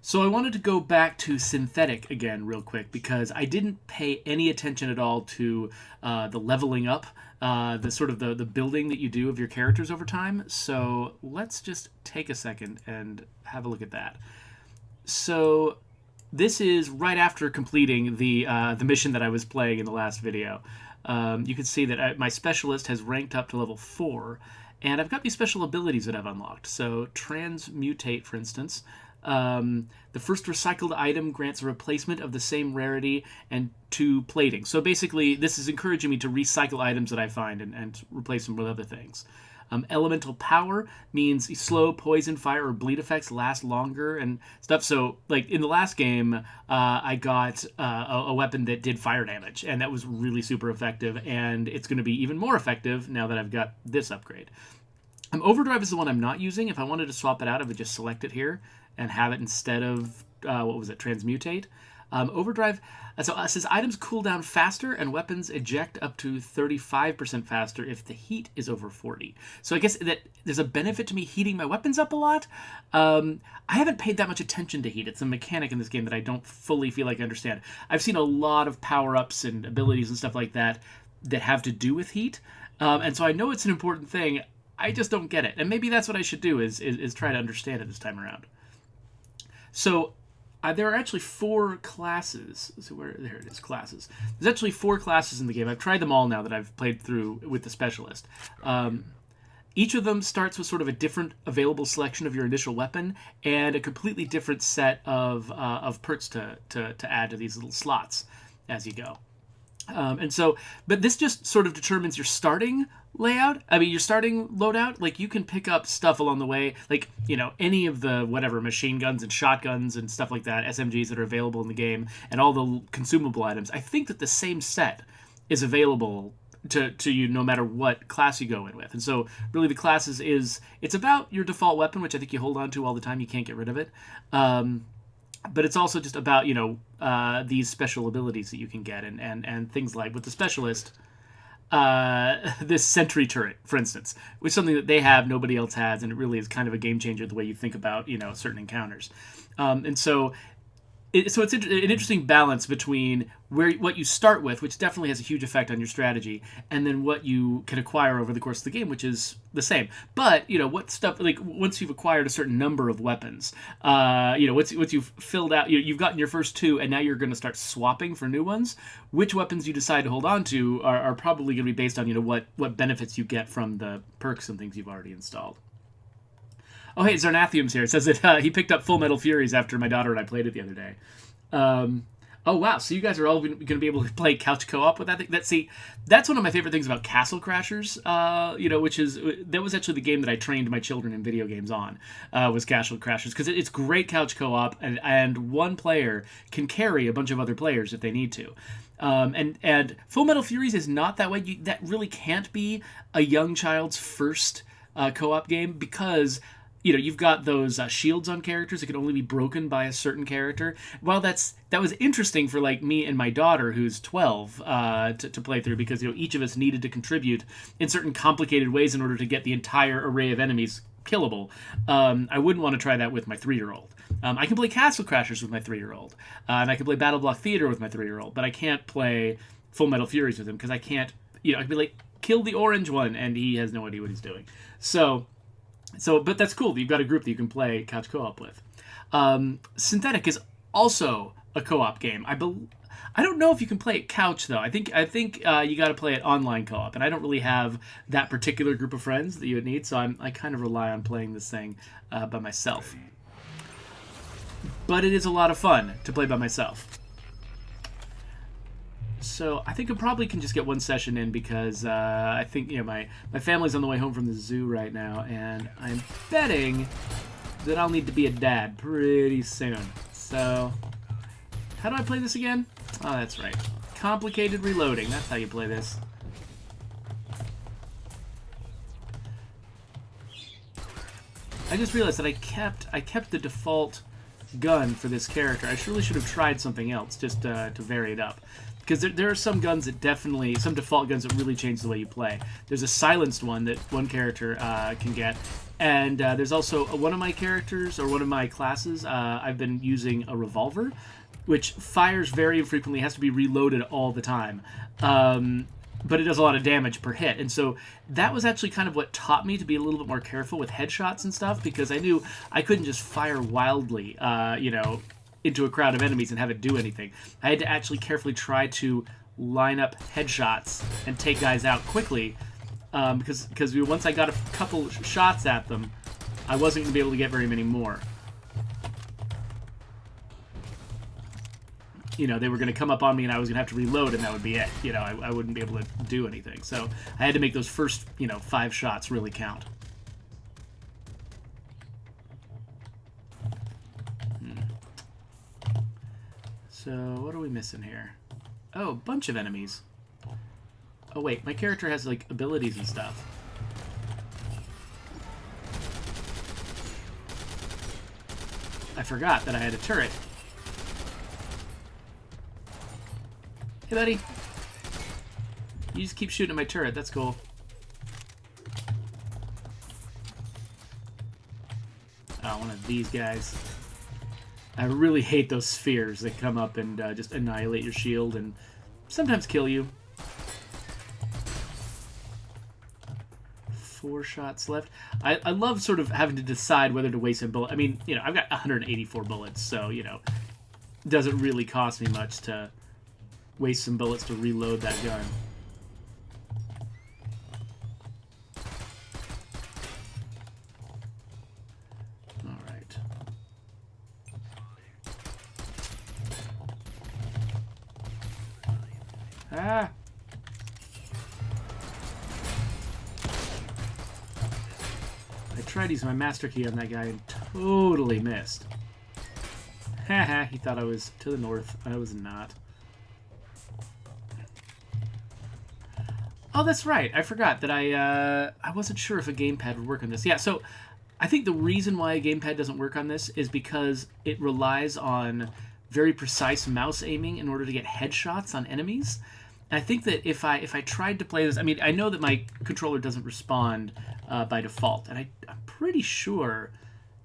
So I wanted to go back to Synthetik again real quick because I didn't pay any attention at all to the leveling up, the sort of the building that you do of your characters over time. So let's just take a second and have a look at that. So this is right after completing the mission that I was playing in the last video. You can see that my specialist has ranked up to level 4, and I've got these special abilities that I've unlocked. So transmutate, for instance. The first recycled item grants a replacement of the same rarity and 2 plating. So basically, this is encouraging me to recycle items that I find and replace them with other things. Elemental power means slow poison, fire, or bleed effects last longer and stuff. So, like in the last game, I got a weapon that did fire damage, and that was really super effective. And it's going to be even more effective now that I've got this upgrade. Overdrive is the one I'm not using. If I wanted to swap it out, I would just select it here and have it instead of, transmutate. Overdrive, so it says items cool down faster and weapons eject up to 35% faster if the heat is over 40. So I guess that there's a benefit to me heating my weapons up a lot. I haven't paid that much attention to heat. It's a mechanic in this game that I don't fully feel like I understand. I've seen a lot of power-ups and abilities and stuff like that that have to do with heat. And so I know it's an important thing. I just don't get it. And maybe that's what I should do is try to understand it this time around. So there are actually 4 classes. So there it is, classes. There's actually 4 classes in the game. I've tried them all now that I've played through with the specialist. Each of them starts with sort of a different available selection of your initial weapon and a completely different set of perks to add to these little slots as you go. But this just sort of determines your starting layout. I mean, your starting loadout. Like, you can pick up stuff along the way, like, any of the whatever machine guns and shotguns and stuff like that, SMGs that are available in the game, and all the consumable items. I think that the same set is available to you no matter what class you go in with. And so, really, the classes it's about your default weapon, which I think you hold on to all the time. You can't get rid of it. But it's also just about, these special abilities that you can get and things like with the specialist, this sentry turret, for instance, which is something that they have, nobody else has, and it really is kind of a game changer the way you think about, certain encounters. So it's an interesting balance between what you start with, which definitely has a huge effect on your strategy, and then what you can acquire over the course of the game, which is the same. But what stuff, like once you've acquired a certain number of weapons, once you've filled out, you've gotten your first 2, and now you're going to start swapping for new ones. Which weapons you decide to hold on to are probably going to be based on what benefits you get from the perks and things you've already installed. Oh, hey, Zarnathium's here. It says that he picked up Full Metal Furies after my daughter and I played it the other day. Oh, wow. So you guys are all going to be able to play couch co-op with that thing? That's one of my favorite things about Castle Crashers, that was actually the game that I trained my children in video games on, was Castle Crashers, because it's great couch co-op, and one player can carry a bunch of other players if they need to. And Full Metal Furies is not that way. That really can't be a young child's first co-op game because you've got those shields on characters that can only be broken by a certain character. While that was interesting for like me and my daughter, who's 12, to play through, because each of us needed to contribute in certain complicated ways in order to get the entire array of enemies killable. I wouldn't want to try that with my 3-year-old. I can play Castle Crashers with my 3-year-old, and I can play Battle Block Theater with my 3-year-old, but I can't play Full Metal Furies with him because I can't. I can be like, kill the orange one, and he has no idea what he's doing. But that's cool. You've got a group that you can play couch co-op with. Synthetik is also a co-op game. I don't know if you can play it couch though. I think you got to play it online co-op, and I don't really have that particular group of friends that you would need, so I kind of rely on playing this thing by myself. But it is a lot of fun to play by myself. So I think I probably can just get one session in because I think my family's on the way home from the zoo right now, and I'm betting that I'll need to be a dad pretty soon. So how do I play this again? Oh, that's right. Complicated reloading. That's how you play this. I just realized that I kept the default gun for this character. I surely should have tried something else just to vary it up. Because there are some guns that definitely, some default guns that really change the way you play. There's a silenced one that one character can get. And there's also one of my characters, or one of my classes, I've been using a revolver, which fires very infrequently, has to be reloaded all the time. But it does a lot of damage per hit. And so that was actually kind of what taught me to be a little bit more careful with headshots and stuff, because I knew I couldn't just fire wildly, into a crowd of enemies and have it do anything. I had to actually carefully try to line up headshots and take guys out quickly, because once I got a couple shots at them, I wasn't going to be able to get very many more. They were going to come up on me and I was going to have to reload, and that would be it. I wouldn't be able to do anything. So I had to make those first, 5 shots really count. So what are we missing here? Oh, a bunch of enemies. Oh wait, my character has like abilities and stuff. I forgot that I had a turret. Hey buddy. You just keep shooting at my turret, that's cool. Oh, one of these guys. I really hate those spheres that come up and just annihilate your shield and sometimes kill you. 4 shots left. I love sort of having to decide whether to waste a bullet. I mean, I've got 184 bullets, so, it doesn't really cost me much to waste some bullets to reload that gun. Ah! I tried using my master key on that guy and totally missed. Haha, he thought I was to the north. I was not. Oh, that's right. I forgot that I wasn't sure if a gamepad would work on this. Yeah, so I think the reason why a gamepad doesn't work on this is because it relies on very precise mouse aiming in order to get headshots on enemies. And I think that if I tried to play this, I mean, I know that my controller doesn't respond by default, and I'm pretty sure,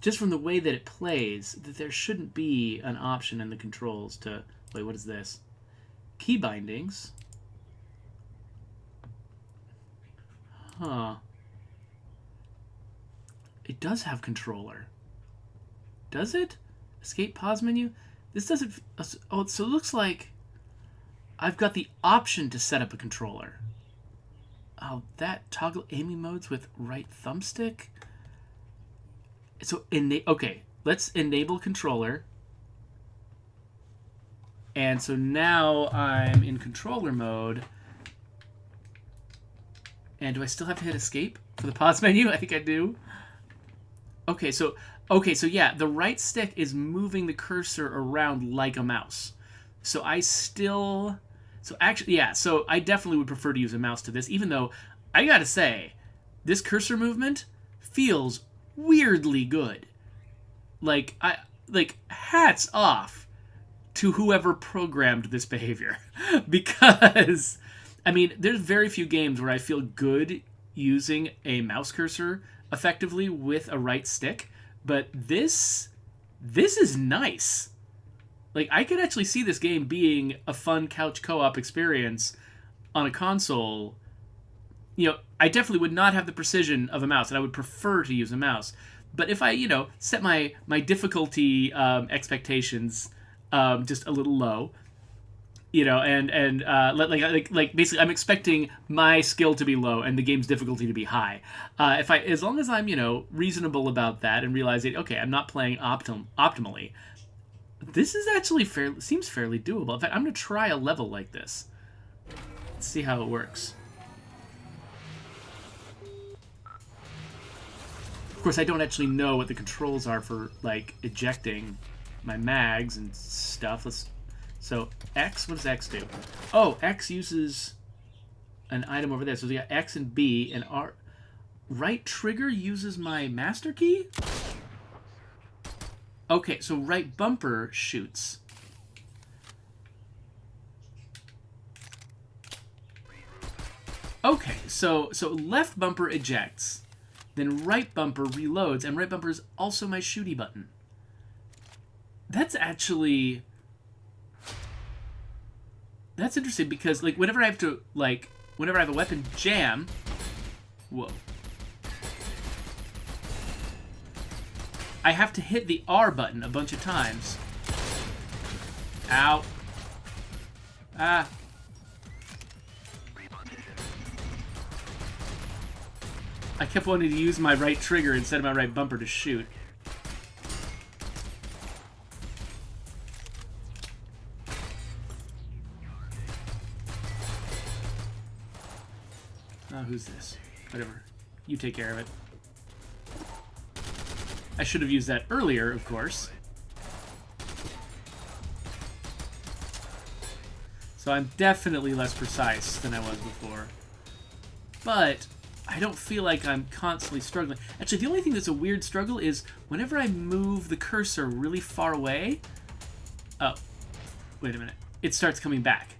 just from the way that it plays, that there shouldn't be an option in the controls to... Wait, what is this? Key bindings? Huh. It does have controller. Does it? Escape pause menu? This doesn't... Oh, so it looks like I've got the option to set up a controller. Oh, that toggle aiming modes with right thumbstick? So, okay, let's enable controller. And so now I'm in controller mode. And do I still have to hit escape for the pause menu? I think I do. Okay, so yeah, the right stick is moving the cursor around like a mouse. So I still... So actually, yeah, so I definitely would prefer to use a mouse to this, even though, I gotta say, this cursor movement feels weirdly good. Like, hats off to whoever programmed this behavior. Because, I mean, there's very few games where I feel good using a mouse cursor effectively with a right stick, but this is nice. Like, I could actually see this game being a fun couch co-op experience on a console. I definitely would not have the precision of a mouse, and I would prefer to use a mouse. But if I, set my difficulty expectations just a little low, like basically I'm expecting my skill to be low and the game's difficulty to be high. As long as I'm, reasonable about that and realizing, okay, I'm not playing optimally, this is actually seems fairly doable. In fact, I'm going to try a level like this. Let's see how it works. Of course, I don't actually know what the controls are for, like, ejecting my mags and stuff. So, X, what does X do? Oh, X uses an item over there. So we got X and B, and R. Right trigger uses my master key? Okay, so right bumper shoots. Okay, so left bumper ejects, then right bumper reloads, and right bumper is also my shooty button. That's actually... That's interesting because, like, whenever I have to, like, whenever I have a weapon jam... Whoa. I have to hit the R button a bunch of times. Ow. Ah. I kept wanting to use my right trigger instead of my right bumper to shoot. Oh, who's this? Whatever. You take care of it. I should have used that earlier, of course. So I'm definitely less precise than I was before. But I don't feel like I'm constantly struggling. Actually, the only thing that's a weird struggle is whenever I move the cursor really far away... Oh, wait a minute. It starts coming back.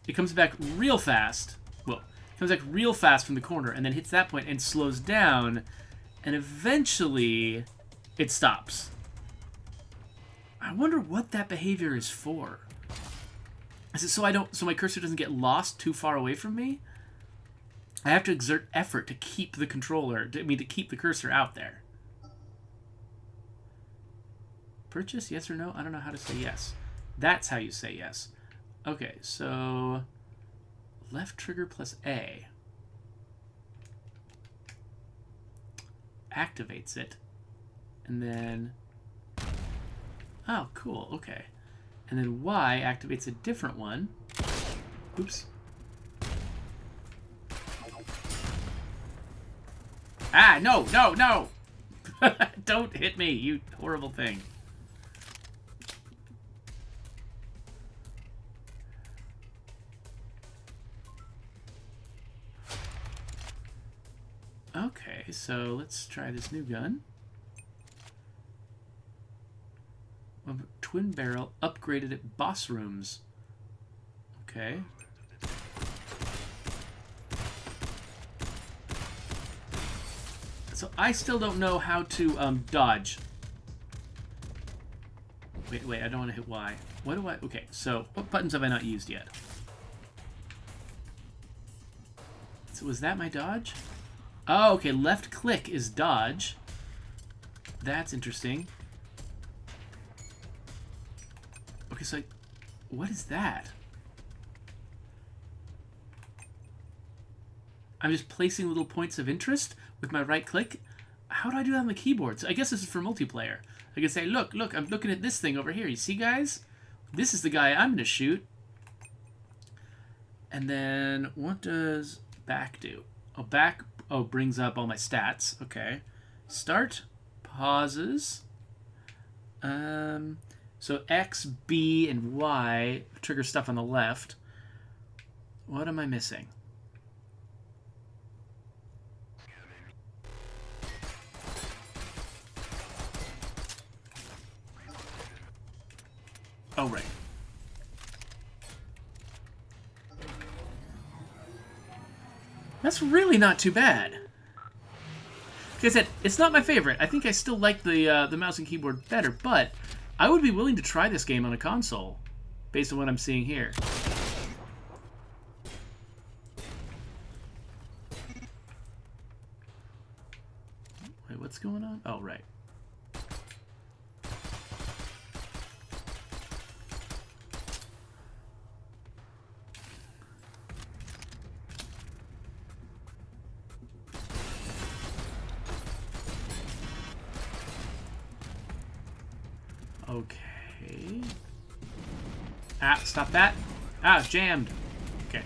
It comes back real fast. Well, it comes back real fast from the corner and then hits that point and slows down. And eventually, it stops. I wonder what that behavior is for. Is it so my cursor doesn't get lost too far away from me? I have to exert effort to keep the controller, to keep the cursor out there. Purchase, yes or no? I don't know how to say yes. That's how you say yes. Okay, so left trigger plus A activates it, and then oh, cool. Okay, and then Y activates a different one. Oops. Ah, no, no, no! Don't hit me, you horrible thing. Okay, so let's try this new gun. Twin barrel upgraded at boss rooms. Okay. So I still don't know how to dodge. Wait, I don't want to hit Y. What do I... Okay, so what buttons have I not used yet? So was that my dodge? Oh, okay, left click is dodge. That's interesting. Okay, so what is that? I'm just placing little points of interest with my right click. How do I do that on the keyboard? So I guess this is for multiplayer. I can say, look, I'm looking at this thing over here. You see, guys? This is the guy I'm going to shoot. And then what does back do? Oh, back brings up all my stats. Okay. Start, pauses. So X, B, and Y trigger stuff on the left. What am I missing? Oh, right. That's really not too bad. Like I said, it's not my favorite. I think I still like the mouse and keyboard better, but I would be willing to try this game on a console, based on what I'm seeing here. Wait, what's going on? Oh, right. Okay. Ah, stop that. Ah, it's jammed. Okay.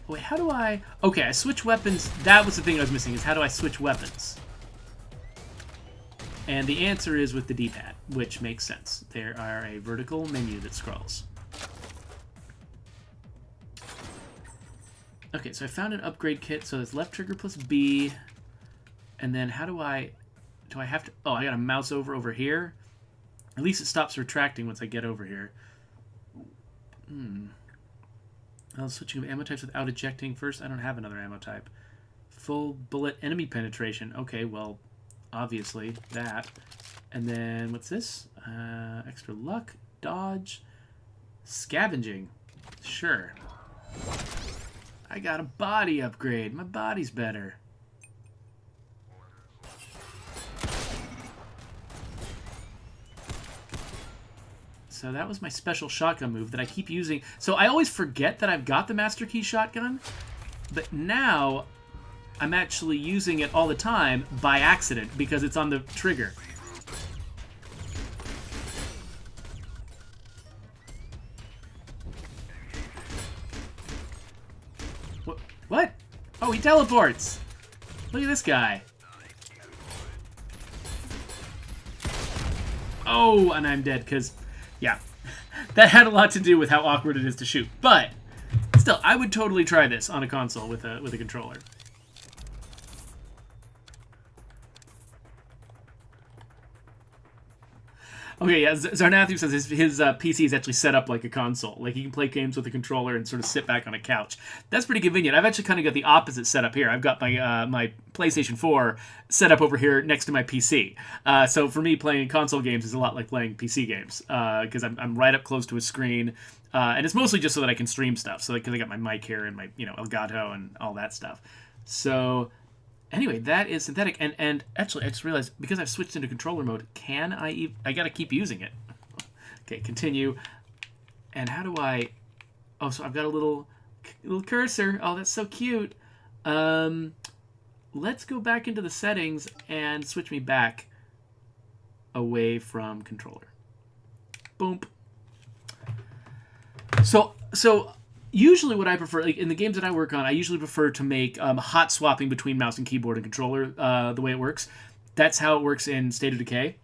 Wait, how do I... Okay, I switch weapons. That was the thing I was missing, is how do I switch weapons? And the answer is with the D-pad, which makes sense. There are a vertical menu that scrolls. Okay, so I found an upgrade kit, so it's left trigger plus B. And then how do I have to... Oh, I gotta mouse over here. At least it stops retracting once I get over here. Switching of ammo types without ejecting first. I don't have another ammo type. Full bullet enemy penetration. Okay, well, obviously that. And then what's this? Extra luck, dodge, scavenging. Sure. I got a body upgrade. My body's better. So that was my special shotgun move that I keep using. So I always forget that I've got the Master Key shotgun, but now I'm actually using it all the time by accident because it's on the trigger. What? Oh, he teleports! Look at this guy. Oh, and I'm dead because... yeah, that had a lot to do with how awkward it is to shoot. But still, I would totally try this on a console with a controller. Okay, yeah, Zarnathu says his PC is actually set up like a console. Like, he can play games with a controller and sort of sit back on a couch. That's pretty convenient. I've actually kind of got the opposite setup here. I've got my PlayStation 4 set up over here next to my PC. So for me, playing console games is a lot like playing PC games because I'm right up close to a screen. And it's mostly just so that I can stream stuff. So because I got my mic here and my Elgato and all that stuff. So... anyway, that is Synthetik, and actually, I just realized, because I've switched into controller mode, I gotta keep using it. Okay, continue. And how do I... oh, so I've got a little cursor. Oh, that's so cute. Let's go back into the settings and switch me back away from controller. Boom. So usually what I prefer, like in the games that I work on, I usually prefer to make hot swapping between mouse and keyboard and controller the way it works. That's how it works in State of Decay.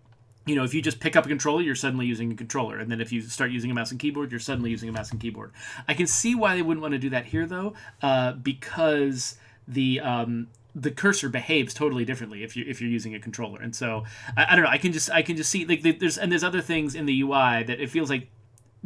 You know, if you just pick up a controller, you're suddenly using a controller. And then if you start using a mouse and keyboard, you're suddenly using a mouse and keyboard. I can see why they wouldn't want to do that here, though, because the cursor behaves totally differently if you're using a controller. And so, I don't know, I can just see, like, there's other things in the UI that it feels like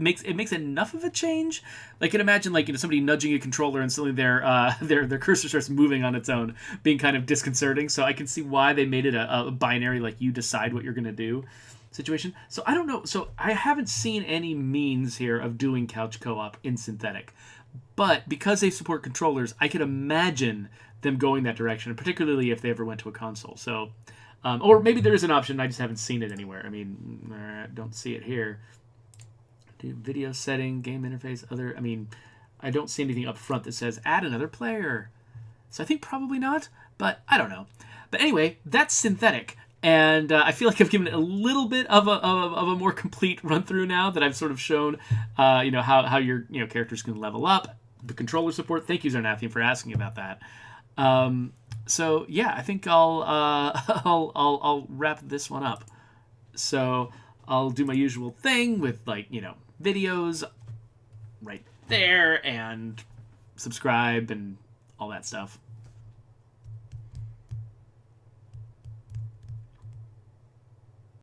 makes enough of a change. Like, you can imagine, like, somebody nudging a controller and suddenly their cursor starts moving on its own, being kind of disconcerting. So I can see why they made it a binary, like, you decide what you're going to do situation. So I don't know. So I haven't seen any means here of doing couch co-op in Synthetik. But because they support controllers, I could imagine them going that direction, particularly if they ever went to a console. So, or maybe there is an option, I just haven't seen it anywhere. I mean, I don't see it here. Do video setting, game interface, other... I mean, I don't see anything up front that says add another player. So I think probably not, but I don't know. But anyway, that's Synthetik. And I feel like I've given it a little bit of a more complete run through now that I've sort of shown, how your characters can level up, the controller support. Thank you, Zarnathian, for asking about that. So yeah, I think I'll wrap this one up. So I'll do my usual thing with, like, videos right there and subscribe and all that stuff.